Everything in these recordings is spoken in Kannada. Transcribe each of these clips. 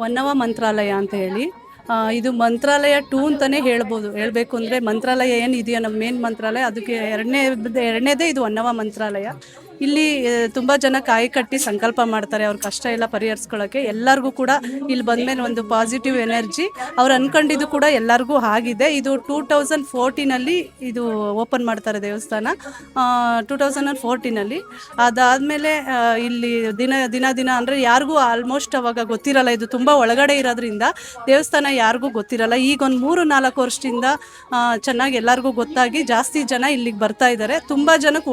ಹೊನ್ನವ ಮಂತ್ರಾಲಯ ಅಂತ ಹೇಳಿ. ಇದು ಮಂತ್ರಾಲಯ 2 ಅಂತಲೇ ಹೇಳ್ಬೋದು. ಹೇಳಬೇಕು ಅಂದರೆ ಮಂತ್ರಾಲಯ ಏನಿದೆಯೋ ನಮ್ಮ ಮೇನ್ ಮಂತ್ರಾಲಯ, ಅದಕ್ಕೆ ಎರಡನೇದೇ ಇದು ಹೊನ್ನವ ಮಂತ್ರಾಲಯ. ಇಲ್ಲಿ ತುಂಬ ಜನ ಕಾಯಿ ಕಟ್ಟಿ ಸಂಕಲ್ಪ ಮಾಡ್ತಾರೆ ಅವ್ರ ಕಷ್ಟ ಎಲ್ಲ ಪರಿಹರಿಸ್ಕೊಳ್ಳೋಕ್ಕೆ. ಎಲ್ಲರಿಗೂ ಕೂಡ ಇಲ್ಲಿ ಬಂದಮೇಲೆ ಒಂದು ಪಾಸಿಟಿವ್ ಎನರ್ಜಿ ಅವ್ರು ಅಂದ್ಕೊಂಡಿದ್ದು ಕೂಡ ಎಲ್ಲರಿಗೂ ಆಗಿದೆ. ಇದು 2014 ಇದು ಓಪನ್ ಮಾಡ್ತಾರೆ ದೇವಸ್ಥಾನ, 2014. ಅದಾದಮೇಲೆ ಇಲ್ಲಿ ದಿನ ಅಂದರೆ ಯಾರಿಗೂ ಆಲ್ಮೋಸ್ಟ್ ಅವಾಗ ಗೊತ್ತಿರಲ್ಲ, ಇದು ತುಂಬ ಒಳಗಡೆ ಇರೋದ್ರಿಂದ ದೇವಸ್ಥಾನ ಯಾರಿಗೂ ಗೊತ್ತಿರಲ್ಲ. ಈಗ ಒಂದು 3-4 ವರ್ಷದಿಂದ ಚೆನ್ನಾಗಿ ಎಲ್ಲರಿಗೂ ಗೊತ್ತಾಗಿ ಜಾಸ್ತಿ ಜನ ಇಲ್ಲಿಗೆ ಬರ್ತಾ ಇದ್ದಾರೆ. ತುಂಬ ಜನಕ್ಕೆ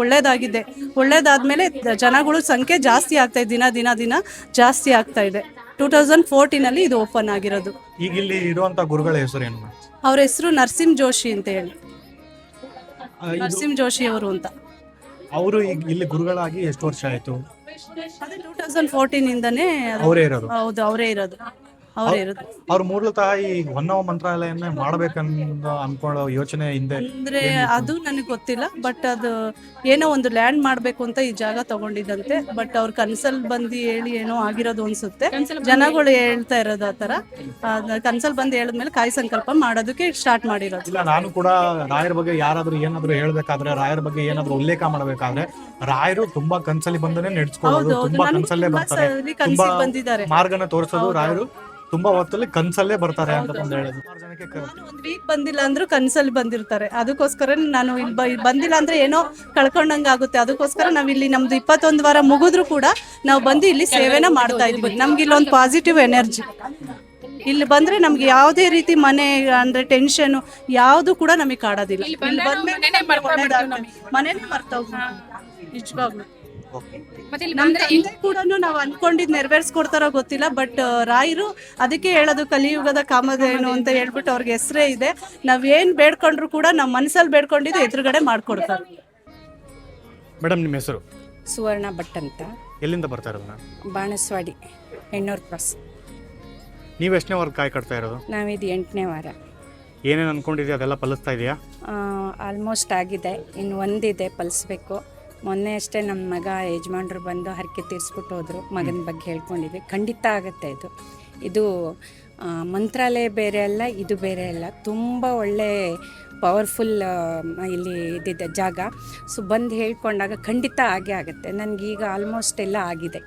ಒಳ್ಳೇದಾದ್ಮೇಲೆ ಜನಗಳು ಸಂಖ್ಯೆ ಜಾಸ್ತಿ ಆಗ್ತಾ ಇದೆ, ದಿನ ಜಾಸ್ತಿ ಆಗ್ತಾ ಇದೆ. 2014 ಇದು ಓಪನ್ ಆಗಿರೋದು. ಈಗ ಇಲ್ಲಿ ಇರುವಂತ ಗುರುಗಳ ಹೆಸರು ಏನು? ಅವ್ರ ಹೆಸರು ನರಸಿಂಹ ಜೋಶಿ ಅಂತ ಹೇಳಿ, ನರಸಿಂಹ ಜೋಶಿ ಅವರು ಅಂತ. ಅವರು ಈಗ ಇಲ್ಲಿ ಗುರುಗಳಾಗಿ ಎಷ್ಟು ವರ್ಷ ಆಯ್ತು? ಅದೇ 2014 ಅವರೇ ಇರೋದು? ಹೌದು, ಅವರೇ ಇರೋದು. ಅವ್ರು ಮೂಲತಃ ಈ ಹೊನ್ನವ ಮಂತ್ರಾಲಯನೇ ಮಾಡ್ಬೇಕಂತ ಅನ್ಕೊಳ್ಳೋ ಯೋಚನೆ ಹಿಂದೆ ಅಂದ್ರೆ ಅದು ನನಗೆ ಗೊತ್ತಿಲ್ಲ. ಬಟ್ ಅದು ಏನೋ ಒಂದು ಲ್ಯಾಂಡ್ ಮಾಡ್ಬೇಕು ಅಂತ ಈ ಜಾಗ ತಗೊಂಡಿದ್ದಂತೆ. ಬಟ್ ಅವ್ರ ಕನ್ಸಲ್ ಬಂದು ಹೇಳಿ ಏನೋ ಆಗಿರೋದು ಅನ್ಸುತ್ತೆ. ಜನಗಳು ಹೇಳ್ತಾ ಇರೋದು ಆ ತರ. ಕನ್ಸಲ್ ಬಂದು ಹೇಳಿದ್ಮೇಲೆ ಕಾಯಿ ಸಂಕಲ್ಪ ಮಾಡೋದಕ್ಕೆ ಸ್ಟಾರ್ಟ್ ಮಾಡಿರೋದು. ಇಲ್ಲ, ನಾನು ಕೂಡ ರಾಯರ ಬಗ್ಗೆ ಯಾರಾದ್ರೂ ಏನಾದ್ರು ಹೇಳ್ಬೇಕಾದ್ರೆ, ರಾಯರ ಬಗ್ಗೆ ಏನಾದ್ರು ಉಲ್ಲೇಖ ಮಾಡ್ಬೇಕಾದ್ರೆ, ರಾಯರು ತುಂಬಾ ಕನ್ಸಲ್ಲಿ ಬಂದನೆ ನಡೆಸ್ಕೊಳ್ಳೋದು, ತುಂಬಾ ಕನ್ಸಲ್ಲೇ ಬರ್ತಾರೆ, ತುಂಬಾ ಮಾರ್ಗನ ತೋರಿಸೋದು. ರಾಯರು ತುಂಬಾ ಹೊತ್ತಲ್ಲಿ ಕನ್ಸಲ್ಲೇ ಬರ್ತಾರೆ ಅಂತ ಹೇಳಿದ್ರು. ಒಂದ್ ವೀಕ್ ಬಂದಿಲ್ಲ ಅಂದ್ರೂ ಕನ್ಸಲ್ಲಿ ಬಂದಿರ್ತಾರೆ. ಅದಕ್ಕೋಸ್ಕರ ನಾನು ಇಲ್ಲಿ ಬಂದಿಲ್ಲ ಅಂದ್ರೆ ಏನೋ ಕಳ್ಕೊಂಡಂಗ ಆಗುತ್ತೆ. ಅದಕ್ಕೋಸ್ಕರ ನಾವ್ ಇಲ್ಲಿ ನಮ್ದು 21 ವಾರ ಮುಗಿದ್ರು ಕೂಡ ನಾವು ಬಂದು ಇಲ್ಲಿ ಸೇವೆನ ಮಾಡ್ತಾ ಇದ್ವಿ. ನಮ್ಗೆ ಇಲ್ಲೊಂದು ಪಾಸಿಟಿವ್ ಎನರ್ಜಿ. ಇಲ್ಲಿ ಬಂದ್ರೆ ನಮ್ಗೆ ಯಾವುದೇ ರೀತಿ ಮನೆ ಅಂದ್ರೆ ಟೆನ್ಷನ್ ಯಾವುದು ಕೂಡ ನಮಗೆ ಕಾಡೋದಿಲ್ಲ. ಇಲ್ಲಿ ಬಂದ್ಮೇಲೆ ಮನೇಲಿ ಮರ್ತಾ ನಿಜವಾಗ್ಲು. ನಮ್ಮ ತಂದೆ ಕೂಡ ನಾವು ಅನ್ಕೊಂಡಿದ್ ನೆರವೇರಿಸ್ಕೊಡ್ತಾರೋ ಗೊತ್ತಿಲ್ಲ. ಬಟ್ ರಾಯರು ಅದಕ್ಕೆ ಹೇಳೋದು ಕಲಿಯುಗದ ಕಾಮಧೇನು ಅಂತ ಹೇಳ್ಬಿಟ್ಟು ಅವ್ರಿಗೆ ಹೆಸರೇ ಇದೆ. ನಾವ್ ಏನ್ ಬೇಡ್ಕೊಂಡ್ರು ಕೂಡ ನಮ್ಮ ಮನಸ್ಸಲ್ಲಿ ಬೇಡ್ಕೊಂಡಿದ್ದು ಎದುರುಗಡೆ ಮಾಡ್ಕೊಡ್ತಾರೆ. ಮೇಡಮ್, ನಿಮ್ಮ ಹೆಸರು? ಸುವರ್ಣ ಭಟ್ ಅಂತ. ಎಲ್ಲಿಂದ ಬರ್ತಾ ಇರೋದು? ಬಾಣಸ್ವಾಡಿ, ಹೆಣ್ಣೂರು ಕ್ರಾಸ್. ನೀವು ಎಷ್ಟನೇ ವಾರ ಕಾಯಿ ಕಟ್ತಾ ಇರೋದು? ನಾವಿದು 8ನೇ ವಾರ. ಏನೇನು ಅನ್ಕೊಂಡಿದ್ಯಾ ಅದೆಲ್ಲ ಫಲಿಸ್ತಾ ಇದೆಯಾ? ಆಲ್ಮೋಸ್ಟ್ ಆಗಿದೆ, ಇನ್ನು ಒಂದಿದೆ ಫಲಿಸ್ಬೇಕು. ಮೊನ್ನೆ ಅಷ್ಟೇ ನಮ್ಮ ಮಗ ಯಜಮಾನ್ರು ಬಂದು ಹರಕೆ ತೀರಿಸ್ಬಿಟ್ಟು ಹೋದರು. ಮಗನ ಬಗ್ಗೆ ಹೇಳ್ಕೊಂಡಿದ್ವಿ. ಖಂಡಿತ ಆಗುತ್ತೆ. ಇದು ಮಂತ್ರಾಲಯ ಬೇರೆ ಅಲ್ಲ, ಇದು ಬೇರೆ ಅಲ್ಲ. ತುಂಬ ಒಳ್ಳೆ ಪವರ್ಫುಲ್ ಇಲ್ಲಿ ಇದಿದೆ ಜಾಗ. ಸೊ ಬಂದು ಹೇಳ್ಕೊಂಡಾಗ ಖಂಡಿತ ಆಗೇ ಆಗುತ್ತೆ. ನನಗೀಗ ಆಲ್ಮೋಸ್ಟ್ ಎಲ್ಲ ಆಗಿದೆ.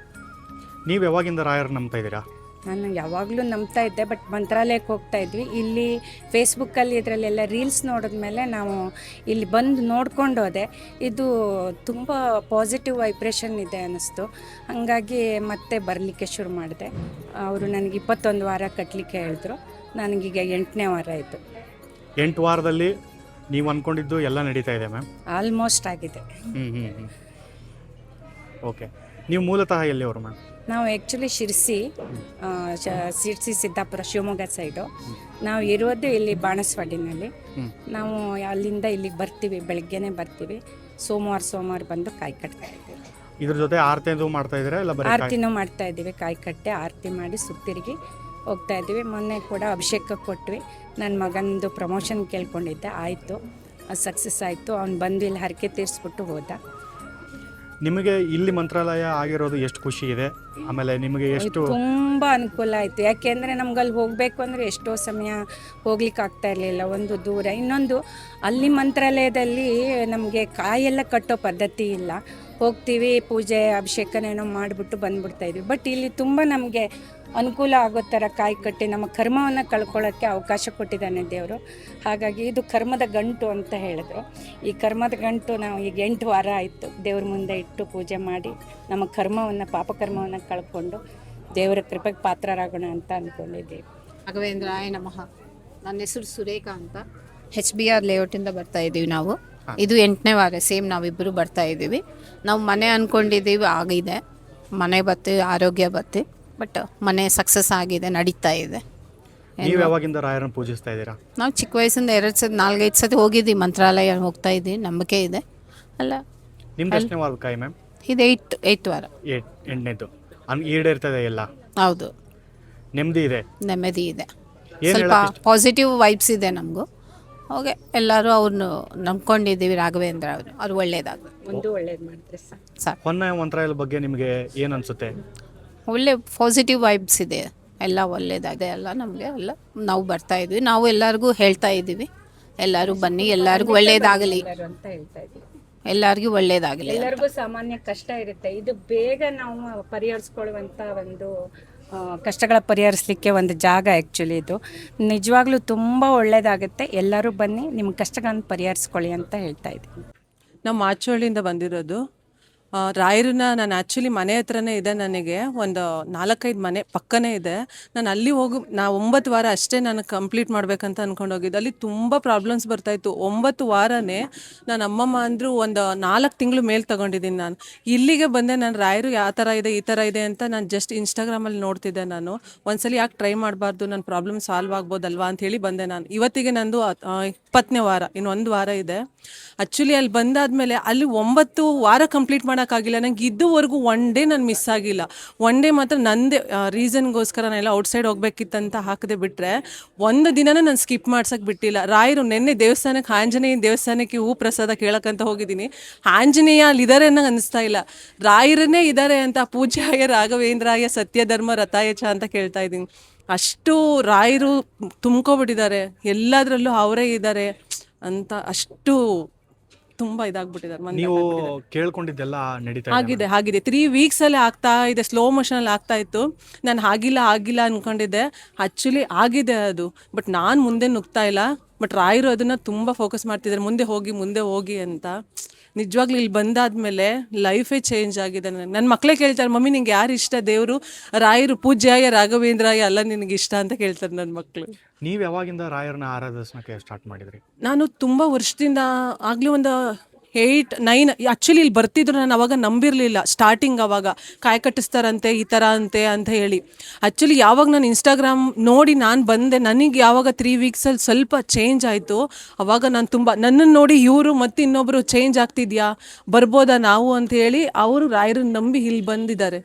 ನೀವು ಯಾವಾಗಿಂದ ರಾಯರು ನಂಬ್ತಾ ಇದ್ದೀರಾ? ನಾನು ಯಾವಾಗಲೂ ನಂಬ್ತಾ ಇದ್ದೆ, ಬಟ್ ಮಂತ್ರಾಲಯಕ್ಕೆ ಹೋಗ್ತಾ ಇದ್ವಿ. ಇಲ್ಲಿ ಫೇಸ್ಬುಕ್ಕಲ್ಲಿ ಇದರಲ್ಲೆಲ್ಲ ರೀಲ್ಸ್ ನೋಡಿದ್ಮೇಲೆ ನಾವು ಇಲ್ಲಿ ಬಂದು ನೋಡ್ಕೊಂಡು ಹೋದೆ. ಇದು ತುಂಬ ಪಾಸಿಟಿವ್ ವೈಬ್ರೇಷನ್ ಇದೆ ಅನ್ನಿಸ್ತು. ಹಾಗಾಗಿ ಮತ್ತೆ ಬರಲಿಕ್ಕೆ ಶುರು ಮಾಡಿದೆ. ಅವರು ನನಗೆ 21 ವಾರ ಕಟ್ಟಲಿಕ್ಕೆ ಹೇಳಿದ್ರು. ನನಗೀಗ 8ನೇ ವಾರ ಆಯಿತು. 8 ವಾರದಲ್ಲಿ ನೀವು ಅಂದ್ಕೊಂಡಿದ್ದು ಎಲ್ಲ ನಡೀತಾ ಇದೆ ಮ್ಯಾಮ್? ಆಲ್ಮೋಸ್ಟ್ ಆಗಿದೆ. ಓಕೆ. ನೀವು ಮೂಲತಃ ಎಲ್ಲಿಯವರು ಮ್ಯಾಮ್? ನಾವು ಆ್ಯಕ್ಚುಲಿ ಶಿರ್ಸಿ ಸಿದ್ದಾಪುರ, ಶಿವಮೊಗ್ಗ ಸೈಡು. ನಾವು ಇರೋದು ಇಲ್ಲಿ ಬಾಣಸ್ವಾಡಿನಲ್ಲಿ. ನಾವು ಅಲ್ಲಿಂದ ಇಲ್ಲಿಗೆ ಬರ್ತೀವಿ, ಬೆಳಗ್ಗೆನೇ ಬರ್ತೀವಿ. ಸೋಮವಾರ ಬಂದು ಕಾಯಿ ಕಟ್ತಾ ಇದ್ದೀವಿ. ಇದ್ರ ಜೊತೆ ಆರತಿನೂ ಮಾಡ್ತಾ ಇದ್ದೀರಾ? ಇಲ್ಲ ಆರತಿನೂ ಮಾಡ್ತಾ ಇದ್ದೀವಿ. ಕಾಯಿ ಕಟ್ಟೆ ಆರತಿ ಮಾಡಿ ಸುತ್ತಿರುಗಿ ಹೋಗ್ತಾ ಇದ್ದೀವಿ. ಮೊನ್ನೆ ಕೂಡ ಅಭಿಷೇಕ ಕೊಟ್ವಿ. ನನ್ನ ಮಗನದು ಪ್ರಮೋಷನ್ ಕೇಳ್ಕೊಂಡಿದ್ದೆ, ಆಯಿತು, ಅದು ಸಕ್ಸಸ್ ಆಯಿತು. ಅವ್ನು ಬಂದು ಇಲ್ಲಿ ಹರಕೆ ತೀರಿಸ್ಬಿಟ್ಟು ಹೋದ. ನಿಮಗೆ ಇಲ್ಲಿ ಮಂತ್ರಾಲಯ ಆಗಿರೋದು ಎಷ್ಟು ಖುಷಿ ಇದೆ? ಆಮೇಲೆ ನಿಮಗೆ ಎಷ್ಟು? ತುಂಬ ಅನುಕೂಲ ಆಯಿತು. ಯಾಕೆಂದರೆ ನಮ್ಗೆ ಅಲ್ಲಿ ಹೋಗಬೇಕು ಅಂದರೆ ಎಷ್ಟೋ ಸಮಯ ಹೋಗ್ಲಿಕ್ಕೆ ಆಗ್ತಾ ಇರಲಿಲ್ಲ, ಒಂದು ದೂರ. ಇನ್ನೊಂದು, ಅಲ್ಲಿ ಮಂತ್ರಾಲಯದಲ್ಲಿ ನಮಗೆ ಕಾಯೆಲ್ಲ ಕಟ್ಟೋ ಪದ್ಧತಿ ಇಲ್ಲ. ಹೋಗ್ತೀವಿ, ಪೂಜೆ ಅಭಿಷೇಕನೇನೋ ಮಾಡಿಬಿಟ್ಟು ಬಂದ್ಬಿಡ್ತಾಯಿದ್ವಿ. ಬಟ್ ಇಲ್ಲಿ ತುಂಬ ನಮಗೆ ಅನುಕೂಲ ಆಗೋ ಥರ ಕಾಯಿ ಕಟ್ಟಿ ನಮ್ಮ ಕರ್ಮವನ್ನು ಕಳ್ಕೊಳ್ಳೋಕ್ಕೆ ಅವಕಾಶ ಕೊಟ್ಟಿದ್ದಾನೆ ದೇವರು. ಹಾಗಾಗಿ ಇದು ಕರ್ಮದ ಗಂಟು ಅಂತ ಹೇಳಿದ್ರು. ಈ ಕರ್ಮದ ಗಂಟು ನಾವು ಈಗ 8 ವಾರ ಆಯಿತು ದೇವ್ರ ಮುಂದೆ ಇಟ್ಟು ಪೂಜೆ ಮಾಡಿ ನಮ್ಮ ಕರ್ಮವನ್ನು, ಪಾಪಕರ್ಮವನ್ನು ಕಳ್ಕೊಂಡು ದೇವರ ಕೃಪೆಗೆ ಪಾತ್ರರಾಗೋಣ ಅಂತ ಅಂದ್ಕೊಂಡಿದ್ದೀವಿ. ರಾಘವೇಂದ್ರಾಯ ನಮಃ. ನನ್ನ ಹೆಸರು ಸುರೇಖಾ ಅಂತ. HBR ಲೇಔಟಿಂದ ಬರ್ತಾ ಇದ್ದೀವಿ ನಾವು. ಇದು 8ನೇ ವಾರ. ಸೇಮ್ ನಾವಿಬ್ಬರು ಬರ್ತಾ ಇದ್ದೀವಿ. ನಾವು ಮನೆ ಅಂದ್ಕೊಂಡಿದ್ದೀವಿ, ಆಗಿದೆ. ಮನೆ ಬತ್ತಿ, ಆರೋಗ್ಯ ಬತ್ತಿ. ಬಟ್ ಮನೆ ಸಕ್ಸಸ್ ಆಗಿದೆ, ನಡೀತಾ ಇದೆ. ನೀವು ಯಾವಾಗಿಂದ ರಾಯರನ್ನು ಪೂಜಿಸ್ತಾ ಇದ್ದೀರಾ? ನಾವು ಚಿಕ್ಕ ವಯಸ್ಸಿಂದ 4-5 ಸತಿ ಹೋಗಿದ್ದೀವಿ ಮಂತ್ರಾಲಯ, ಹೋಗ್ತಾ ಇದ್ದೀವಿ. ನಂಬಿಕೆ ಇದೆ ಅಲ್ಲ. ನಿಮ್ದು ಎಷ್ಟನೇ ವಾರ ಕಾಯಿ ಮ್ಯಾಮ್? ಇದು 8th ವಾರ. 8ನೇದು ಈಡೇರ್ತದೆ ಎಲ್ಲ? ಹೌದು, ನೆಮ್ಮದಿ ಇದೆ, ನೆಮ್ಮದಿ ಇದೆ. ಸ್ವಲ್ಪ ಪಾಸಿಟಿವ್ ವೈಬ್ಸ್ ಇದೆ ನಮಗೂ. ಹೋಗಿ ಎಲ್ಲರೂ ಅವ್ರನ್ನು ನಂಬ್ಕೊಂಡಿದ್ದೀವಿ. ರಾಘವೇಂದ್ರ ಅವ್ರು ಒಳ್ಳೇದಾಗಲಿ, ಒಂದು ಒಳ್ಳೇದು ಮಾಡಿದ್ರೆ ಸಾಕು. ಹೊನ್ನವ ಮಂತ್ರಾಲಯದ ಬಗ್ಗೆ ನಿಮಗೆ ಏನು ಅನಿಸುತ್ತೆ? ಒಳ್ಳೆ ಪಾಸಿಟಿವ್ ವೈಬ್ಸ್ ಇದೆ. ಎಲ್ಲ ಒಳ್ಳೇದಾಗಿದೆ, ಎಲ್ಲ ನಮಗೆ ಎಲ್ಲ ನಾವು ಬರ್ತಾ ಇದ್ವಿ, ನಾವು ಎಲ್ಲರಿಗೂ ಹೇಳ್ತಾ ಇದ್ದೀವಿ, ಎಲ್ಲರೂ ಬನ್ನಿ, ಎಲ್ಲರಿಗೂ ಒಳ್ಳೇದಾಗಲಿ, ಅಂತ ಹೇಳ್ತಾ ಇದ್ದೀವಿ. ಎಲ್ಲರಿಗೂ ಒಳ್ಳೇದಾಗಲಿ. ಎಲ್ಲರಿಗೂ ಸಾಮಾನ್ಯ ಕಷ್ಟ ಇರುತ್ತೆ, ಇದು ಬೇಗ ನಾವು ಪರಿಹರಿಸ್ಕೊಳ್ಳುವಂಥ ಒಂದು ಕಷ್ಟಗಳ ಪರಿಹರಿಸಲಿಕ್ಕೆ ಒಂದು ಜಾಗ. ಆ್ಯಕ್ಚುಲಿ ಇದು ನಿಜವಾಗ್ಲೂ ತುಂಬ ಒಳ್ಳೆಯದಾಗುತ್ತೆ. ಎಲ್ಲರೂ ಬನ್ನಿ, ನಿಮ್ಮ ಕಷ್ಟಗಳನ್ನು ಪರಿಹರಿಸ್ಕೊಳ್ಳಿ ಅಂತ ಹೇಳ್ತಾ ಇದ್ದೀನಿ. ನಾವು ಮಾಚೋಳಿಯಿಂದ ಬಂದಿರೋದು. ರಾಯರನ್ನ ನಾನು ಆ್ಯಕ್ಚುಲಿ ಮನೆ ಹತ್ರನೇ ಇದೆ, ನನಗೆ ಒಂದು 4-5 ಮನೆ ಪಕ್ಕನೇ ಇದೆ. ನಾನು ಅಲ್ಲಿ ಹೋಗಿ 9 ವಾರ ಅಷ್ಟೇ ನಾನು ಕಂಪ್ಲೀಟ್ ಮಾಡಬೇಕಂತ ಅಂದ್ಕೊಂಡು ಹೋಗಿದ್ದೆ. ಅಲ್ಲಿ ತುಂಬ ಪ್ರಾಬ್ಲಮ್ಸ್ ಬರ್ತಾಯಿತ್ತು. 9 ವಾರನೇ ನಾನು ಅಮ್ಮಮ್ಮ ಅಂದರು ಒಂದು 4 ತಿಂಗಳು ಮೇಲೆ ತೊಗೊಂಡಿದ್ದೀನಿ. ನಾನು ಇಲ್ಲಿಗೆ ಬಂದೆ, ನಾನು ರಾಯರು ಯಾವ ಥರ ಇದೆ ಈ ಥರ ಇದೆ ಅಂತ ನಾನು ಜಸ್ಟ್ ಇನ್ಸ್ಟಾಗ್ರಾಮಲ್ಲಿ ನೋಡ್ತಿದ್ದೆ. ನಾನು ಒಂದ್ಸಲ ಯಾಕೆ ಟ್ರೈ ಮಾಡಬಾರ್ದು, ನನ್ನ ಪ್ರಾಬ್ಲಮ್ ಸಾಲ್ವ್ ಆಗ್ಬೋದಲ್ವಾ ಅಂಥೇಳಿ ಬಂದೆ. ನಾನು ಇವತ್ತಿಗೆ ನಂದು 20ನೇ ವಾರ, ಇನ್ನು 1 ವಾರ ಇದೆ. ಆ್ಯಕ್ಚುಲಿ ಅಲ್ಲಿ ಬಂದಾದಮೇಲೆ ಅಲ್ಲಿ 9 ವಾರ ಕಂಪ್ಲೀಟ್ ಮಾಡೋಕ್ಕಾಗಿಲ್ಲ ನಂಗೆ. ಇದುವರೆಗೂ 1 ಡೇ ನಾನು ಮಿಸ್ ಆಗಿಲ್ಲ. 1 ಡೇ ಮಾತ್ರ ನಂದೇ ರೀಸನ್ಗೋಸ್ಕರ ನಾನೆಲ್ಲ ಔಟ್ಸೈಡ್ ಹೋಗ್ಬೇಕಿತ್ತಂತ ಹಾಕದೆ ಬಿಟ್ಟರೆ ಒಂದು ದಿನನೂ ನಾನು ಸ್ಕಿಪ್ ಮಾಡ್ಸೋಕ್ಕೆ ಬಿಟ್ಟಿಲ್ಲ. ರಾಯರು ನೆನ್ನೆ ದೇವಸ್ಥಾನಕ್ಕೆ, ಆಂಜನೇಯ ದೇವಸ್ಥಾನಕ್ಕೆ ಹೂ ಪ್ರಸಾದ ಕೇಳೋಕ್ಕಂತ ಹೋಗಿದ್ದೀನಿ. ಆಂಜನೇಯ ಅಲ್ಲಿದ್ದಾರೆ ಅನ್ನೋ ಅನ್ನಿಸ್ತಾ ಇಲ್ಲ, ರಾಯರನ್ನೇ ಇದ್ದಾರೆ ಅಂತ. ಪೂಜ್ಯಾಯ ರಾಘವೇಂದ್ರಾಯ ಸತ್ಯಧರ್ಮ ರಥಾಯ ಚ ಅಂತ ಕೇಳ್ತಾ ಇದ್ದೀನಿ. ಅಷ್ಟು ರಾಯರು ತುಂಬ್ಕೊಬಿಟ್ಟಿದ್ದಾರೆ, ಎಲ್ಲದರಲ್ಲೂ ಅವರೇ ಇದ್ದಾರೆ ಅಂತ. ಅಷ್ಟು ತುಂಬ ಇದಾಗ್ಬಿಟ್ಟಿದ್ದಾರೆ. ನೀವು ಕೇಳ್ಕೊಂಡಿದ್ದೆಲ್ಲ ನಡೀತಾ ಆಗಿದೆ 3 ವೀಕ್ಸಲ್ಲಿ ಆಗ್ತಾ ಇದೆ, ಸ್ಲೋ ಮೋಷನಲ್ಲಿ ಆಗ್ತಾ ಇತ್ತು. ನಾನು ಆಗಿಲ್ಲ ಅಂದ್ಕೊಂಡಿದ್ದೆ. ಆ್ಯಕ್ಚುಲಿ ಆಗಿದೆ ಅದು, ಬಟ್ ನಾನು ಮುಂದೆ ನುಗ್ತಾ ಇಲ್ಲ. ಬಟ್ ರಾಯರು ಅದನ್ನು ತುಂಬ ಫೋಕಸ್ ಮಾಡ್ತಿದ್ದಾರೆ, ಮುಂದೆ ಹೋಗಿ ಅಂತ. ನಿಜವಾಗ್ಲೂ ಇಲ್ಲಿ ಬಂದಾದ್ಮೇಲೆ ಲೈಫೇ ಚೇಂಜ್ ಆಗಿದೆ. ನನ್ನ ಮಕ್ಕಳೇ ಕೇಳ್ತಾರೆ, ಮಮ್ಮಿ ನಿಂಗೆ ಯಾರು ಇಷ್ಟ, ದೇವರು ರಾಯರು ಪೂಜ್ಯಾಯ ರಾಘವೇಂದ್ರಾಯ ಅಲ್ಲ ನಿನಗೆ ಇಷ್ಟ ಅಂತ ಕೇಳ್ತಾರೆ ನನ್ನ ಮಕ್ಕಳು. ನೀವು ಯಾವಾಗಿಂದ ರಾಯರನ್ನ ಆರಾಧಿಸೋಕೆ ಸ್ಟಾರ್ಟ್ ಮಾಡಿದ್ರಿ? ನಾನು ತುಂಬ ವರ್ಷದಿಂದ ಆಗಲಿ ಒಂದು 8-9 ಆ್ಯಕ್ಚುಲಿ ಇಲ್ಲಿ ಬರ್ತಿದ್ರು. ನಾನು ಅವಾಗ ನಂಬಿರಲಿಲ್ಲ ಸ್ಟಾರ್ಟಿಂಗ್. ಅವಾಗ ಕಾಯಿ ಕಟ್ಟಿಸ್ತಾರಂತೆ ಈ ಥರ ಅಂತ ಹೇಳಿ. ಆ್ಯಕ್ಚುಲಿ ಯಾವಾಗ ನಾನು ಇನ್ಸ್ಟಾಗ್ರಾಮ್ ನೋಡಿ ನಾನು ಬಂದೆ, ನನಗೆ ಯಾವಾಗ 3 ವೀಕ್ಸಲ್ಲಿ ಸ್ವಲ್ಪ ಚೇಂಜ್ ಆಯಿತು, ಅವಾಗ ನಾನು ತುಂಬ ನನ್ನನ್ನು ನೋಡಿ ಇವರು ಮತ್ತು ಇನ್ನೊಬ್ಬರು ಚೇಂಜ್ ಆಗ್ತಿದ್ಯಾ, ಬರ್ಬೋದಾ ನಾವು ಅಂತ ಹೇಳಿ ಅವರು ರಾಯರನ್ನ ನಂಬಿ ಇಲ್ಲಿ ಬಂದಿದ್ದಾರೆ.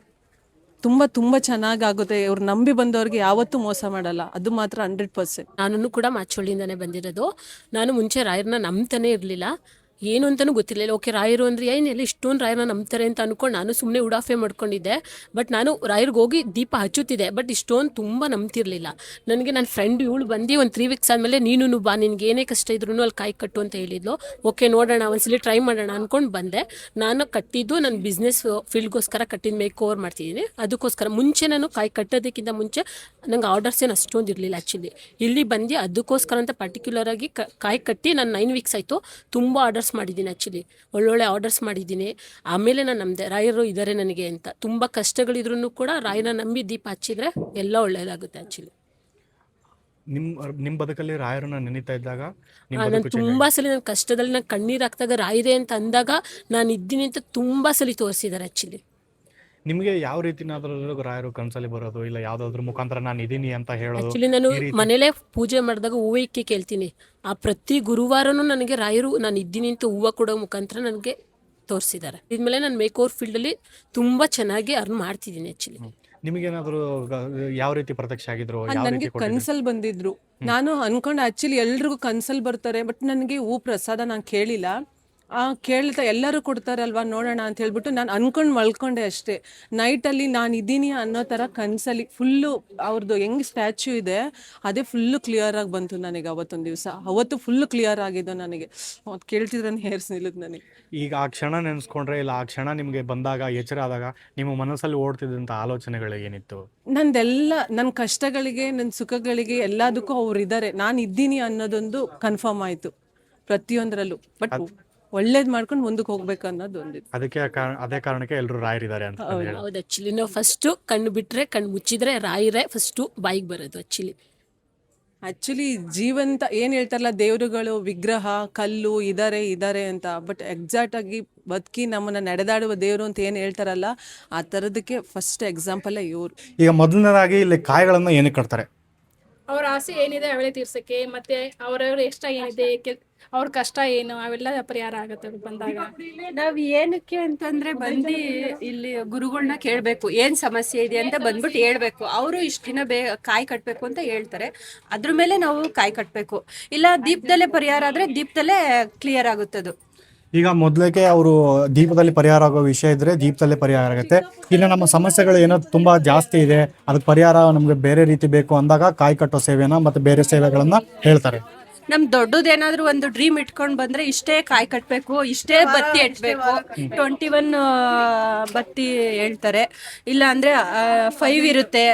ತುಂಬ ಚೆನ್ನಾಗಾಗುತ್ತೆ. ಇವ್ರು ನಂಬಿ ಬಂದವ್ರಿಗೆ ಯಾವತ್ತೂ ಮೋಸ ಮಾಡಲ್ಲ, ಅದು ಮಾತ್ರ 100%. ನಾನು ಕೂಡ ಮಾಚೋಳಿಂದನೇ ಬಂದಿರೋದು. ನಾನು ಮುಂಚೆ ರಾಯರನ್ನ ನಂಬ್ತಾನೆ ಇರಲಿಲ್ಲ, ಏನು ಅಂತಲೂ ಗೊತ್ತಿರಲಿಲ್ಲ. ಓಕೆ ರಾಯರು ಅಂದರೆ ಏನೆಲ್ಲ ಇಷ್ಟೊಂದು ರಾಯರನ್ನ ನಂಬ್ತಾರೆ ಅಂತ ಅಂದ್ಕೊಂಡು ನಾನು ಸುಮ್ಮನೆ ಉಡಾಫೆ ಮಾಡ್ಕೊಂಡಿದ್ದೆ. ಬಟ್ ನಾನು ರಾಯರಿಗೆ ಹೋಗಿ ದೀಪ ಹಚ್ಚುತ್ತಿದ್ದೆ, ಬಟ್ ಇಷ್ಟೊಂದು ತುಂಬ ನಂಬ್ತಿರ್ಲಿಲ್ಲ. ನನಗೆ ನನ್ನ ಫ್ರೆಂಡ್ ಇವಳು ಬಂದು ಒಂದು 3 ವೀಕ್ಸ್ ಆದಮೇಲೆ ನೀನು ಬಾ, ನಿನಗೆ ಏನೇ ಕಷ್ಟ ಇದ್ರೂ ಅಲ್ಲಿ ಕಾಯಿ ಕಟ್ಟು ಅಂತ ಹೇಳಿದ್ಲು. ಓಕೆ ನೋಡೋಣ, ಒಂದ್ಸಲಿ ಟ್ರೈ ಮಾಡೋಣ ಅಂದ್ಕೊಂಡು ಬಂದೆ. ನಾನು ಕಟ್ಟಿದ್ದು ನನ್ನ ಬಿಸ್ನೆಸ್ ಫೀಲ್ಡ್ಗೋಸ್ಕರ ಕಟ್ಟಿದ ಮೇಕ್ ಓವರ್ ಮಾಡ್ತಿದ್ದೀನಿ. ಅದಕ್ಕೋಸ್ಕರ ಮುಂಚೆ ನಾನು ಕಾಯಿ ಕಟ್ಟೋದಕ್ಕಿಂತ ಮುಂಚೆ ನಂಗೆ ಆರ್ಡರ್ಸ್ ಏನು ಅಷ್ಟೊಂದು ಇರಲಿಲ್ಲ. ಆ್ಯಕ್ಚುಲಿ ಇಲ್ಲಿ ಬಂದು ಅದಕ್ಕೋಸ್ಕರ ಅಂತ ಪರ್ಟಿಕ್ಯುಲರಾಗಿ ಕಾಯಿ ಕಟ್ಟಿ ನಾನು 9 ವೀಕ್ಸ್ ಆಯಿತು. ತುಂಬ ಆರ್ಡರ್ಸ್ ಮಾಡಿದ್ದೀನಿ. ಆ್ಯಕ್ಚುಲಿ ಒಳ್ಳೊಳ್ಳೆ ಆರ್ಡರ್ಸ್ ಮಾಡಿದ್ದೀನಿ. ಆಮೇಲೆ ನಾನು ನಮ್ಮದೆ ರಾಯರು ಇದ್ದಾರೆ ನನಗೆ ಅಂತ. ತುಂಬ ಕಷ್ಟಗಳಿದ್ರೂ ಕೂಡ ರಾಯನ ನಂಬಿ ದೀಪ ಹಚ್ಚಿದ್ರೆ ಎಲ್ಲ ಒಳ್ಳೆಯದಾಗುತ್ತೆ. ಆ್ಯಕ್ಚುಲಿ ನಿಮ್ಮ ಬದುಕಲ್ಲಿ ರಾಯರನ್ನ ನೆನೀತಾ ಇದ್ದಾಗ ನಾನು ತುಂಬ ಸಲ ನನ್ನ ಕಷ್ಟದಲ್ಲಿ ನಾನು ಕಣ್ಣೀರು ಹಾಕ್ದಾಗ ರಾಯರೇ ಅಂತ ಅಂದಾಗ ನಾನು ಇದ್ದೀನಿ ಅಂತ ತುಂಬ ಸಲ ತೋರಿಸಿದ್ದಾರೆ. ಆ್ಯಕ್ಚುಲಿ ನಿಮಗೆ ಯಾವ ರೀತಿನಾದ್ರೂ ರಾಯರು ಕನ್ಸಲ್ಲಿ ಬರೋದು, ಇಲ್ಲ ಯಾವ್ದಾದ್ರು ಮುಖಾಂತರ ನಾನು ಇದೀನಿ ಅಂತ ಹೇಳೋದು? ಆ್ಯಕ್ಚುಲಿ ನಾನು ಮನೇಲೇ ಪೂಜೆ ಮಾಡಿದಾಗ ಹೂವು ಇಕ್ಕಿ ಕೇಳ್ತೀನಿ. ಆ ಪ್ರತಿ ಗುರುವಾರನೂ ನನಗೆ ರಾಯರು ನಾನು ಇದ್ದೀನಿ ಅಂತ ಹೂವು ಕೊಡೋ ಮುಖಾಂತರ ನನಗೆ ತೋರಿಸಿದ್ದಾರೆ. ಇದ್ಮೇಲೆ ನಾನು ಮೇಕ್ ಓವರ್ ಫೀಲ್ಡಲ್ಲಿ ತುಂಬ ಚೆನ್ನಾಗಿ ಅರ್ನ್ ಮಾಡ್ತಿದ್ದೀನಿ. ಆ್ಯಕ್ಚುಲಿ ನಿಮಗೇನಾದ್ರು ಯಾವ ರೀತಿ ಪ್ರತ್ಯಕ್ಷ ಆಗಿದ್ರು? ನನಗೆ ಕನ್ಸಲ್ ಬಂದಿದ್ರು. ನಾನು ಅನ್ಕೊಂಡು ಆ್ಯಕ್ಚುಲಿ ಎಲ್ರಿಗೂ ಕನ್ಸಲ್ ಬರ್ತಾರೆ, ಬಟ್ ನನಗೆ ಹೂ ಪ್ರಸಾದ ನಾನು ಕೇಳಿಲ್ಲ. ಕೇಳ್ತಾ ಎಲ್ಲರೂ ಕೊಡ್ತಾರಲ್ವಾ ನೋಡೋಣ ಅಂತ ಹೇಳ್ಬಿಟ್ಟು ನಾನು ಅನ್ಕೊಂಡು ಮಲ್ಕೊಂಡೆ ಅಷ್ಟೇ. ನೈಟಲ್ಲಿ ನಾನು ಇದ್ದೀನಿ ಅನ್ನೋ ಥರ ಕನಸಲ್ಲಿ ಫುಲ್ಲು ಅವ್ರದ್ದು ಹೆಂಗೆ ಸ್ಟ್ಯಾಚ್ಯೂ ಇದೆ ಅದೇ ಫುಲ್ಲು ಕ್ಲಿಯರಾಗಿ ಬಂತು ನನಗೆ ಅವತ್ತೊಂದು ದಿವಸ. ಅವತ್ತು ಫುಲ್ಲು ಕ್ಲಿಯರ್ ಆಗಿದ್ದು ನನಗೆ. ಅವತ್ತು ಕೇಳ್ತಿದ್ರೆ ಹೇರ್ಸ್ ನಿಲ್ಲುದು ನನಗೆ. ಈಗ ಆ ಕ್ಷಣ ನೆನೆಸ್ಕೊಂಡ್ರೆ, ಇಲ್ಲ ಆ ಕ್ಷಣ ನಿಮಗೆ ಬಂದಾಗ, ಎಚ್ಚರ ಆದಾಗ ನಿಮ್ಮ ಮನಸ್ಸಲ್ಲಿ ಓಡ್ತಿದ್ದಂಥ ಆಲೋಚನೆಗಳು ಏನಿತ್ತು? ನಂದೆಲ್ಲ ನನ್ನ ಕಷ್ಟಗಳಿಗೆ, ನನ್ನ ಸುಖಗಳಿಗೆ ಎಲ್ಲದಕ್ಕೂ ಅವ್ರು ಇದ್ದಾರೆ, ನಾನು ಇದ್ದೀನಿ ಅನ್ನೋದೊಂದು ಕನ್ಫರ್ಮ್ ಆಯಿತು ಪ್ರತಿಯೊಂದರಲ್ಲೂ. ಬಟ್ ಒಳ್ಳೇದು ಮಾಡ್ಕೊಂಡು ಮುಂದಕ್ಕೆ ಹೋಗ್ಬೇಕು ಅನ್ನೋದು ಒಂದಿತ್ತು. ಅದಕ್ಕೆ ಅದೇ ಕಾರಣಕ್ಕೆ ಎಲ್ಲರೂ ರಾಯರಿದ್ದಾರೆ ಅಂತ. ಹೌದು. ಆ್ಯಕ್ಚುಲಿ ನಾವು ಫಸ್ಟು ಕಣ್ಣು ಬಿಟ್ಟರೆ, ಕಣ್ಣು ಮುಚ್ಚಿದ್ರೆ ರಾಯರೇ ಫಸ್ಟು ಬಾಯಿಗೆ ಬರೋದು. ಆ್ಯಕ್ಚುಲಿ ಜೀವಂತ ಏನು ಹೇಳ್ತಾರಲ್ಲ, ದೇವರುಗಳು ವಿಗ್ರಹ ಕಲ್ಲು ಇದ್ದಾರೆ ಅಂತ, ಬಟ್ ಎಕ್ಸಾಕ್ಟಾಗಿ ಬದುಕಿ ನಮ್ಮನ್ನು ನಡೆದಾಡುವ ದೇವರು ಅಂತ ಏನು ಹೇಳ್ತಾರಲ್ಲ, ಆ ಥರದಕ್ಕೆ ಫಸ್ಟ್ ಎಕ್ಸಾಂಪಲ್ಲೇ ಇವರು. ಈಗ ಮೊದಲನೇದಾಗಿ ಇಲ್ಲಿ ಕಾಯಿಗಳನ್ನು ಏನಕ್ಕೆ ಕಟ್ತಾರೆ? ಅವ್ರ ಆಸೆ ಏನಿದೆ ಅವೆಲ್ಲ ತೀರ್ಸಕ್ಕೆ, ಮತ್ತೆ ಅವ್ರವ್ರ ಇಷ್ಟ ಏನಿದೆ, ಅವ್ರ ಕಷ್ಟ ಏನು, ಅವೆಲ್ಲ ಪರಿಹಾರ ಆಗುತ್ತೆ ಅವ್ರಿಗೆ ಬಂದಾಗ. ನಾವು ಏನಕ್ಕೆ ಅಂತಂದ್ರೆ ಬಂದು ಇಲ್ಲಿ ಗುರುಗಳನ್ನ ಕೇಳಬೇಕು, ಏನು ಸಮಸ್ಯೆ ಇದೆ ಅಂತ ಬಂದ್ಬಿಟ್ಟು ಹೇಳ್ಬೇಕು. ಅವರು ಇಷ್ಟು ದಿನ ಕಾಯಿ ಕಟ್ಟಬೇಕು ಅಂತ ಹೇಳ್ತಾರೆ, ಅದ್ರ ಮೇಲೆ ನಾವು ಕಾಯಿ ಕಟ್ಟಬೇಕು. ಇಲ್ಲ ದೀಪದಲ್ಲೇ ಪರಿಹಾರ ಆದರೆ ದೀಪದಲ್ಲೇ ಕ್ಲಿಯರ್ ಆಗುತ್ತದು. ಈಗ ಮೊದಲಿಗೆ ಅವರು ದೀಪದಲ್ಲಿ ಪರಿಹಾರ ಆಗೋ ವಿಷಯ ಇದ್ರೆ ದೀಪದಲ್ಲೇ ಪರಿಹಾರ ಆಗುತ್ತೆ. ಇನ್ನು ನಮ್ಮ ಸಮಸ್ಯೆಗಳು ಏನೋ ತುಂಬಾ ಜಾಸ್ತಿ ಇದೆ, ಅದಕ್ಕೆ ಪರಿಹಾರ ನಮ್ಗೆ ಬೇರೆ ರೀತಿ ಬೇಕು ಅಂದಾಗ ಕಾಯಿ ಕಟ್ಟೋ ಸೇವೆನ ಮತ್ತೆ ಬೇರೆ ಸೇವೆಗಳನ್ನ ಹೇಳ್ತಾರೆ. ನಮ್ ದೊಡ್ಡದೇನಾದ್ರೂ ಒಂದು ಡ್ರೀಮ್ ಇಟ್ಕೊಂಡ್ ಬಂದ್ರೆ ಇಷ್ಟೇ ಕಾಯಿ ಕಟ್ಬೇಕು, ಇಷ್ಟೇ ಬತ್ತಿ ಇಟ್ಬೇಕು, 21 ಬತ್ತಿ ಹೇಳ್ತಾರೆ. ಇಲ್ಲ ಅಂದ್ರೆ 5 ಇರುತ್ತೆ,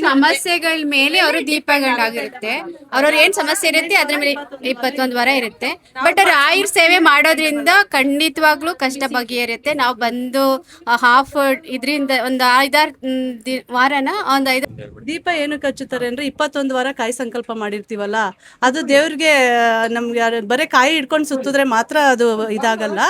ಸಮಸ್ಯೆಗಳ ಮೇಲೆ ಅವರು ದೀಪಗಳಾಗಿರುತ್ತೆ. ಅವ್ರವ್ರ ಏನ್ ಸಮಸ್ಯೆ ಇರುತ್ತೆ ಅದ್ರ ಮೇಲೆ 21 ವಾರ ಇರುತ್ತೆ. ಬಟ್ ರಾಯರ್ ಸೇವೆ ಮಾಡೋದ್ರಿಂದ ಖಂಡಿತವಾಗ್ಲೂ ಕಷ್ಟ ಬಗೆಹರುತ್ತೆ. ನಾವು ಬಂದು ಹಾಫ್ ಇದ್ರಿಂದ ಒಂದು 5-6 ವಾರನ ಒಂದು 5 ದೀಪ ಏನಕ್ಕೆ ಹಚ್ಚುತ್ತಾರೆ ಅಂದ್ರೆ 21 ವಾರ ಕಾಯಿ ಸಂಕಲ್ಪ ಮಾಡಿರ್ತೀವಲ್ಲ, ಅದು ದೇವ್ರಿಗೆ ನಮ್ಗೆ ಬರೀ ಕಾಯಿ ಹಿಡ್ಕೊಂಡು ಸುತ್ತಿದ್ರೆ ಮಾತ್ರ ಅದು ಇದಾಗಲ್ಲ.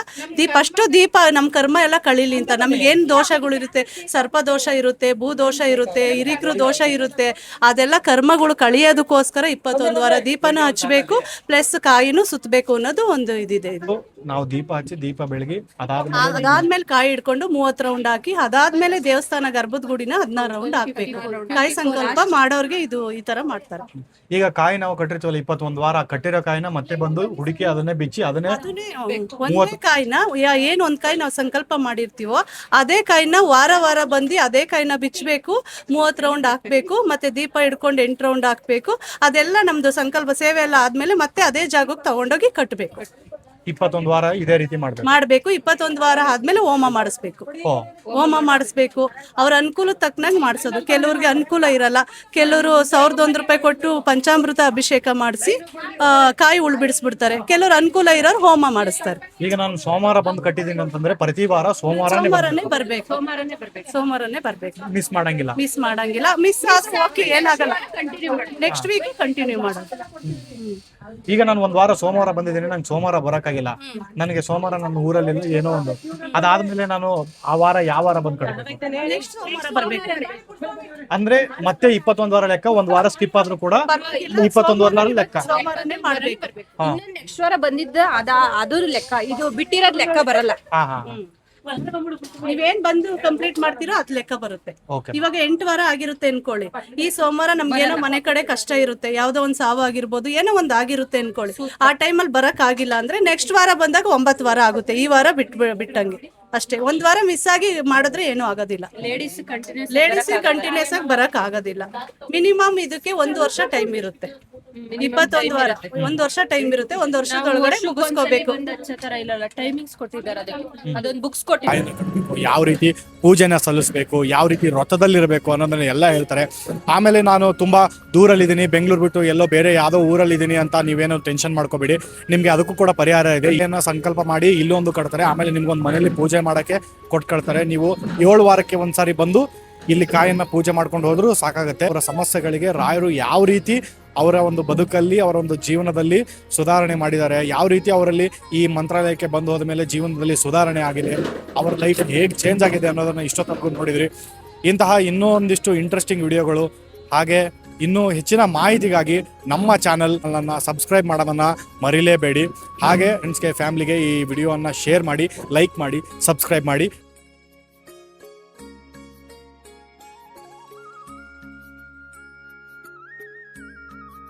ಅಷ್ಟು ದೀಪ ನಮ್ಮ ಕರ್ಮ ಎಲ್ಲ ಕಳೀಲಿ ಅಂತ. ನಮ್ಗೇನು ದೋಷಗಳು ಇರುತ್ತೆ, ಸರ್ಪ ದೋಷ ಇರುತ್ತೆ, ಭೂ ದೋಷ ಇರುತ್ತೆ, ಹಿರಿಕರು ದೋಷ ಇರುತ್ತೆ, ಅದೆಲ್ಲ ಕರ್ಮಗಳು ಕಳಿಯೋದಕ್ಕೋಸ್ಕರ 21 ವಾರ ದೀಪನೂ ಹಚ್ಚಬೇಕು, ಪ್ಲಸ್ ಕಾಯಿನೂ ಸುತ್ತಬೇಕು ಅನ್ನೋದು ಒಂದು ಇದಿದೆ. ನಾವು ದೀಪ ಹಚ್ಚಿ ದೀಪ ಬೆಳಗಿ ಅದಾದ್ಮೇಲೆ ಕಾಯಿ ಹಿಡ್ಕೊಂಡು 30 ರೌಂಡ್ ಹಾಕಿ, ಅದಾದ್ಮೇಲೆ ದೇವಸ್ಥಾನ ಗರ್ಭದ ಗುಡಿನ 16 ರೌಂಡ್ ಹಾಕ್ಬೇಕು. ಕಾಯಿ ಸಂಕಲ್ಪ ಮಾಡೋರ್ಗೆ ಇದು ಈ ತರ ಮಾಡ್ತಾರೆ. ಈಗ ಕಾಯಿ ನಾವು ಕಟ್ಟಿರ್ತೀವಲ್ಲ 21 ವಾರ, ಕಟ್ಟಿರೋ ಕಾಯಿನ ಮತ್ತೆ ಬಂದು ಹುಡುಕಿ ಅದನ್ನೇ ಬಿಚ್ಚಿ ಅದನ್ನೇ ಒಂದೇ ಕಾಯಿನ ಏನ್ ಒಂದ್ ಕಾಯಿ ನಾವು ಸಂಕಲ್ಪ ಮಾಡಿರ್ತೀವೋ ಅದೇ ಕಾಯಿನ ವಾರ ವಾರ ಬಂದು ಅದೇ ಕಾಯಿನ ಬಿಚ್ಚಬೇಕು, 30 ರೌಂಡ್ ಹಾಕ್ಬೇಕು, ಮತ್ತೆ ದೀಪ ಹಿಡ್ಕೊಂಡು 8 ರೌಂಡ್ ಹಾಕ್ಬೇಕು. ಅದೆಲ್ಲ ನಮ್ದು ಸಂಕಲ್ಪ ಸೇವೆ ಎಲ್ಲ ಆದ್ಮೇಲೆ ಮತ್ತೆ ಅದೇ ಜಾಗಕ್ಕೆ ತಗೊಂಡೋಗಿ ಕಟ್ಟಬೇಕು. 21 ವಾರ ಇದೇ ರೀತಿ ಮಾಡ್ಬೇಕು. 21 ವಾರ ಆದ್ಮೇಲೆ ಹೋಮ ಮಾಡಿಸ್ಬೇಕು. ಹೋಮ ಮಾಡಿಸ್ಬೇಕು. ಅವ್ರ ಅನುಕೂಲ ತಕ್ಕನಂಗೆ ಮಾಡಿಸೋದು. ಕೆಲವ್ರಿಗೆ ಅನುಕೂಲ ಇರಲ್ಲ, ಕೆಲವರು 1001 ರೂಪಾಯಿ ಕೊಟ್ಟು ಪಂಚಾಮೃತ ಅಭಿಷೇಕ ಮಾಡಿಸಿ ಕಾಯಿ ಉಳ್ಬಿಡಿಸ್ಬಿಡ್ತಾರೆ. ಕೆಲವ್ರು ಅನುಕೂಲ ಇರೋರು ಹೋಮ ಮಾಡಿಸ್ತಾರೆ. ಈಗ ನಾನು ಸೋಮವಾರ ಬಂದು ಕಟ್ಟಿದ್ದೀನಿ ಅಂತಂದ್ರೆ ಪ್ರತಿ ವಾರ ಸೋಮವಾರನೇ ಬರ್ಬೇಕು. ಮಿಸ್ ಮಾಡಂಗಿಲ್ಲ. ಮಿಸ್ ಆದ್ರೆ ಓಕೆ, ಏನಾಗಲ್ಲ, ನೆಕ್ಸ್ಟ್ ವೀಕ್ ಕಂಟಿನ್ಯೂ ಮಾಡೋದು. ಈಗ ನಾನು ಒಂದ್ ವಾರ ಸೋಮವಾರ ಬಂದಿದ್ದೀನಿ, ನಂಗೆ ಸೋಮವಾರ ಬರಕ್ಕಾಗಿಲ್ಲ, ನನಗೆ ಸೋಮವಾರ ನನ್ನ ಊರಲ್ಲಿ ಏನೋ ಒಂದು, ಅದಾದ್ಮೇಲೆ ನಾನು ಆ ವಾರ ಯಾವ ವಾರ ಬಂದ್ ಕಟ್ಟಬೇಕು ನೆಕ್ಸ್ಟ್ ಸೋಮವಾರ ಬರ್ಬೇಕು. ಅಂದ್ರೆ ಮತ್ತೆ 21 ವಾರ ಲೆಕ್ಕ, ಒಂದ್ ವಾರ ಸ್ಕಿಪ್ ಆದ್ರೂ ಕೂಡ 21 ವಾರ ಲೆಕ್ಕ. ಸೋಮವಾರನೇ ಮಾಡ್ಬೇಕು. ನೆಕ್ಸ್ಟ್ ವಾರ ಬಂದಿದ್ದ ಅದ್ರ ಲೆಕ್ಕ, ಇದು ಬಿಟ್ಟಿರೋದ್ ಲೆಕ್ಕ ಬರಲ್ಲ. ನೀವೇನ್ ಬಂದು ಕಂಪ್ಲೀಟ್ ಮಾಡ್ತೀರೋ ಅದ್ ಲೆಕ್ಕ ಬರುತ್ತೆ. ಇವಾಗ 8 ವಾರ ಆಗಿರುತ್ತೆ ಅನ್ಕೊಳ್ಳಿ, ಈ ಸೋಮವಾರ ನಮ್ಗೇನೋ ಮನೆ ಕಡೆ ಕಷ್ಟ ಇರುತ್ತೆ, ಯಾವ್ದೋ ಒಂದ್ ಸಾವು ಆಗಿರ್ಬೋದು, ಏನೋ ಒಂದ್ ಆಗಿರುತ್ತೆ ಅನ್ಕೊಳ್ಳಿ, ಆ ಟೈಮಲ್ಲಿ ಬರಕ್ ಆಗಿಲ್ಲ ಅಂದ್ರೆ ನೆಕ್ಸ್ಟ್ ವಾರ ಬಂದಾಗ 9 ವಾರ ಆಗುತ್ತೆ. ಈ ವಾರ ಬಿಟ್ಟಂಗೆ ಅಷ್ಟೇ. ಒಂದ್ ವಾರ ಮಿಸ್ ಆಗಿ ಮಾಡಿದ್ರೆ ಏನೂ ಆಗೋದಿಲ್ಲ. ಲೇಡೀಸ್ ಕಂಟಿನ್ಯೂಸ್ ಆಗಿ ಬರಕ್ ಆಗೋದಿಲ್ಲ. ಮಿನಿಮಮ್ ಇದಕ್ಕೆ 1 ವರ್ಷ ಟೈಮ್ ಇರುತ್ತೆ. 21 ವಾರ 1 ವರ್ಷ ಟೈಮ್ ಇರುತ್ತೆ. 1 ವರ್ಷದೊಳಗಡೆ ಮುಗಿಸ್ಕೋಬೇಕು. ಟೈಮಿಂಗ್ಸ್ ಕೊಟ್ಟಿದ್ದಾರೆ, ಅದೊಂದು ಬುಕ್ಸ್ ಕೊಟ್ಟಿದ್ದಾರೆ, ಯಾವ ರೀತಿ ಪೂಜೆನ ಸಲ್ಲಿಸಬೇಕು, ಯಾವ ರೀತಿ ವ್ರತದಲ್ಲಿರಬೇಕು ಅನ್ನೋದನ್ನ ಎಲ್ಲ ಹೇಳ್ತಾರೆ. ಆಮೇಲೆ ನಾನು ತುಂಬಾ ದೂರಲ್ಲಿದ್ದೀನಿ, ಬೆಂಗಳೂರು ಬಿಟ್ಟು ಎಲ್ಲೋ ಬೇರೆ ಯಾವ್ದೋ ಊರಲ್ಲಿದ್ದೀನಿ ಅಂತ ನೀವೇನೋ ಟೆನ್ಷನ್ ಮಾಡ್ಕೋಬೇಡಿ. ನಿಮ್ಗೆ ಅದಕ್ಕೂ ಕೂಡ ಪರಿಹಾರ ಇದೆ. ಏನೋ ಸಂಕಲ್ಪ ಮಾಡಿ ಇಲ್ಲೊಂದು ಕಟ್ತಾರೆ, ಆಮೇಲೆ ನಿಮ್ಗೊಂದು ಮನೇಲಿ ಪೂಜೆ ಮಾಡಕ್ಕೆ ಕೊಟ್ಕೊಳ್ತಾರೆ. ನೀವು 7 ವಾರಕ್ಕೆ ಒಂದ್ಸಾರಿ ಬಂದು ಇಲ್ಲಿ ಕಾಯನ್ನ ಪೂಜೆ ಮಾಡ್ಕೊಂಡು ಹೋದ್ರು ಸಾಕಾಗುತ್ತೆ. ಅವರ ಸಮಸ್ಯೆಗಳಿಗೆ ರಾಯರು ಯಾವ ರೀತಿ ಅವರ ಒಂದು ಬದುಕಲ್ಲಿ, ಅವರ ಒಂದು ಜೀವನದಲ್ಲಿ ಸುಧಾರಣೆ ಮಾಡಿದ್ದಾರೆ, ಯಾವ ರೀತಿ ಅವರಲ್ಲಿ ಈ ಮಂತ್ರಾಲಯಕ್ಕೆ ಬಂದು ಹೋದ ಮೇಲೆ ಜೀವನದಲ್ಲಿ ಸುಧಾರಣೆ ಆಗಿದೆ, ಅವರ ಲೈಫ್ ಹೇಗೆ ಚೇಂಜ್ ಆಗಿದೆ ಅನ್ನೋದನ್ನ ಇಷ್ಟೊತ್ತವರೆಗೂ ನೋಡಿದ್ರಿ. ಇಂತಹ ಇನ್ನೂ ಒಂದಿಷ್ಟು ಇಂಟ್ರೆಸ್ಟಿಂಗ್ ವಿಡಿಯೋಗಳು ಹಾಗೆ ಇನ್ನೂ ಹೆಚ್ಚಿನ ಮಾಹಿತಿಗಾಗಿ ನಮ್ಮ ಚಾನಲ್ ಅನ್ನು ಸಬ್ಸ್ಕ್ರೈಬ್ ಮಾಡೋದನ್ನ ಮರಿಲೇಬೇಡಿ. ಹಾಗೆ ಫ್ರೆಂಡ್ಸ್ಗೆ, ಫ್ಯಾಮಿಲಿಗೆ ಈ ವಿಡಿಯೋವನ್ನು ಶೇರ್ ಮಾಡಿ, ಲೈಕ್ ಮಾಡಿ, ಸಬ್ಸ್ಕ್ರೈಬ್ ಮಾಡಿ.